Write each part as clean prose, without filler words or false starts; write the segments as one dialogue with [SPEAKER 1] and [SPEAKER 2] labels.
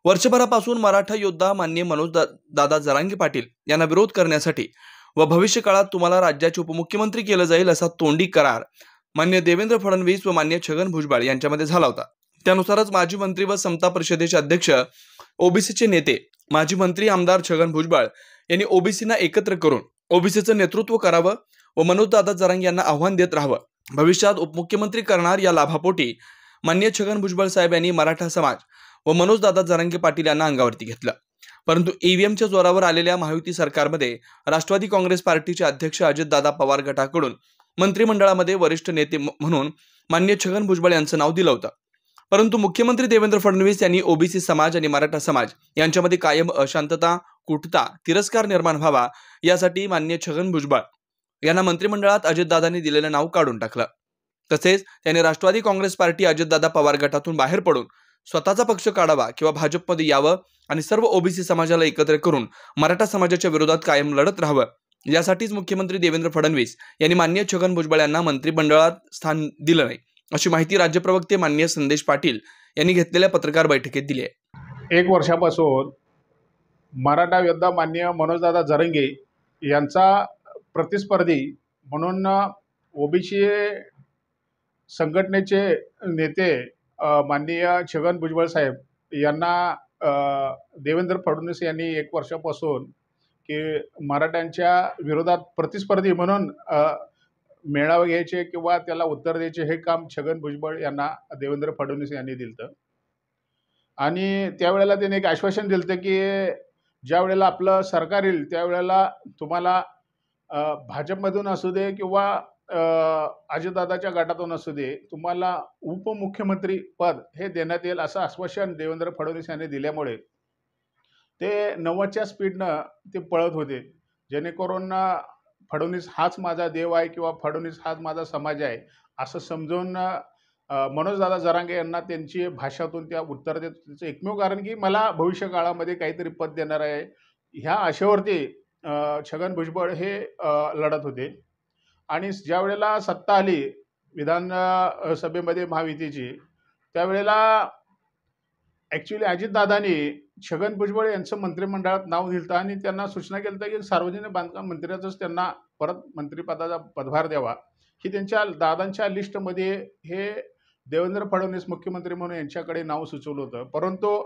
[SPEAKER 1] वर्षभरापासून मराठा योद्धा माननीय दादा जरांगे पाटील यांना विरोध करण्यासाठी व भविष्य काळात तुम्हाला राज्याचे उपमुख्यमंत्री केलं जाईल असा तोंडी करार माननीय देवेंद्र फडणवीस व माननीय छगन भुजबळ यांच्यामध्ये झाला होता। त्यानुसारच माजी मंत्री व समता परिषदेचे अध्यक्ष ओबीसीचे नेते माजी मंत्री आमदार छगन भुजबळ यांनी ओबीसींना एकत्र करून ओबीसीचं नेतृत्व करावं व दादा जरांगे यांना आव्हान देत राहावं। भविष्यात उपमुख्यमंत्री करणार या लाभापोटी माननीय छगन भुजबळ साहेब यांनी मराठा समाज व दादा जरांगे पाटील यांना अंगावरती घेतलं। परंतु ईव्हीएमच्या जोरावर आलेल्या महायुती सरकारमध्ये राष्ट्रवादी काँग्रेस पार्टीचे अध्यक्ष अजितदादा पवार गटाकडून मंत्रिमंडळामध्ये वरिष्ठ नेते म्हणून माननीय छगन भुजबळ यांचं नाव दिलं होतं। परंतु मुख्यमंत्री देवेंद्र फडणवीस यांनी ओबीसी समाज आणि मराठा समाज यांच्यामध्ये कायम अशांतता, कुटता, तिरस्कार निर्माण व्हावा यासाठी माननीय छगन भुजबळ यांना मंत्रिमंडळात अजितदादांनी दिलेलं नाव काढून टाकलं। तसेच त्यांनी राष्ट्रवादी काँग्रेस पार्टी अजितदादा पवार गटातून बाहेर पडून स्वतःचा पक्ष काढावा किंवा भाजपमध्ये यावं आणि सर्व ओबीसी समाजाला एकत्र करून मराठा समाजाच्या विरोधात कायम लढत राहावं यासाठीच मुख्यमंत्री देवेंद्र फडणवीस यांनी माननीय छगन भुजबळ यांना मंत्रिमंडळात स्थान दिलं नाही, अशी माहिती राज्य प्रवक्ते माननीय संदेश पाटील यांनी घेतलेल्या पत्रकार बैठकीत दिली आहे।
[SPEAKER 2] 1 वर्षापासून मराठा योद्धा माननीय दादा जरांगे यांचा प्रतिस्पर्धी म्हणून ओबीसी संघटनेचे नेते माननीय छगन भुजबळ साहेब यांना देवेंद्र फडणवीस यांनी 1 वर्षापासून की मराठ्यांच्या विरोधात प्रतिस्पर्धी म्हणून मेळावे घ्यायचे किंवा त्याला उत्तर द्यायचे हे काम छगन भुजबळ यांना देवेंद्र फडणवीस यांनी दिलं। आणि त्यावेळेला त्यांनी एक आश्वासन दिलं की ज्या वेळेला आपलं सरकार येईल त्यावेळेला तुम्हाला भाजपमधून असू दे किंवा अजितदादाच्या गटातून असू दे तुम्हाला उपमुख्यमंत्री पद हे देण्यात येईल असं आश्वासन देवेंद्र फडणवीस यांनी दिल्यामुळे ते 90च्या स्पीडनं ते पळत होते, जेणेकरून फडणवीस हाच माझा देव आहे किंवा फडणवीस हाच माझा समाज आहे असं समजून दादा जरांगे यांना त्यांची भाषातून त्या उत्तर देत त्याचं एकमेव कारण की मला भविष्य काळामध्ये काहीतरी पद देणार आहे ह्या आशेवरती छगन भुजबळ हे लढत होते। आणि ज्या वेळेला सत्ता आली विधानसभेमध्ये महायुतीची त्यावेळेला ॲक्च्युली अजितदादांनी छगन भुजबळ यांचं मंत्रिमंडळात नाव दिलं आणि त्यांना सूचना केली की सार्वजनिक बांधकाम मंत्र्याचंच त्यांना परत मंत्रिपदाचा पदभार द्यावा, ही त्यांच्या दादांच्या लिस्टमध्ये हे देवेंद्र फडणवीस मुख्यमंत्री म्हणून यांच्याकडे नाव सुचवलं होतं। परंतु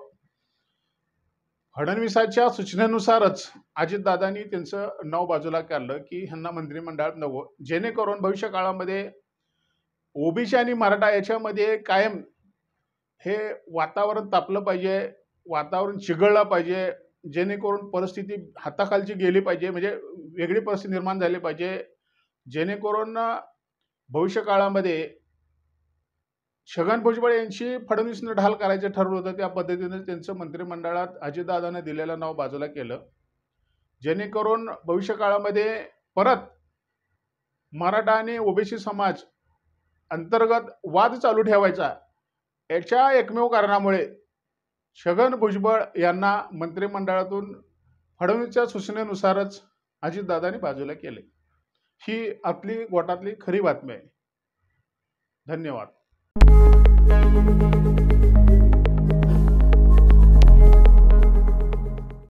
[SPEAKER 2] फडणवीसाच्या सूचनेनुसारच अजितदादांनी त्यांचं नाव बाजूला काढलं की ह्यांना मंत्रिमंडळात नवं, जेणेकरून भविष्य काळामध्ये ओबीसी आणि मराठा याच्यामध्ये कायम हे वातावरण तापलं पाहिजे, वातावरण चिघळलं पाहिजे, जेणेकरून परिस्थिती हाताखालची गेली पाहिजे, म्हणजे वेगळी परिस्थिती निर्माण झाली पाहिजे, जेणेकरून भविष्य काळामध्ये छगन भुजबळ यांची फडणवीसनं ढाल करायचं ठरवलं होतं। त्या पद्धतीने त्यांचं मंत्रिमंडळात अजितदादांनी दिलेलं नाव बाजूला केलं, जेणेकरून भविष्य काळामध्ये परत मराठा आणि ओबीसी समाज अंतर्गत वाद चालू ठेवायचा याच्या एकमेव कारणामुळे छगन भुजबळ यांना मंत्रिमंडळातून फडणवीसच्या सूचनेनुसारच अजितदादांनी बाजूला केले। ही आपली गोटातली खरी बातमी आहे। धन्यवाद।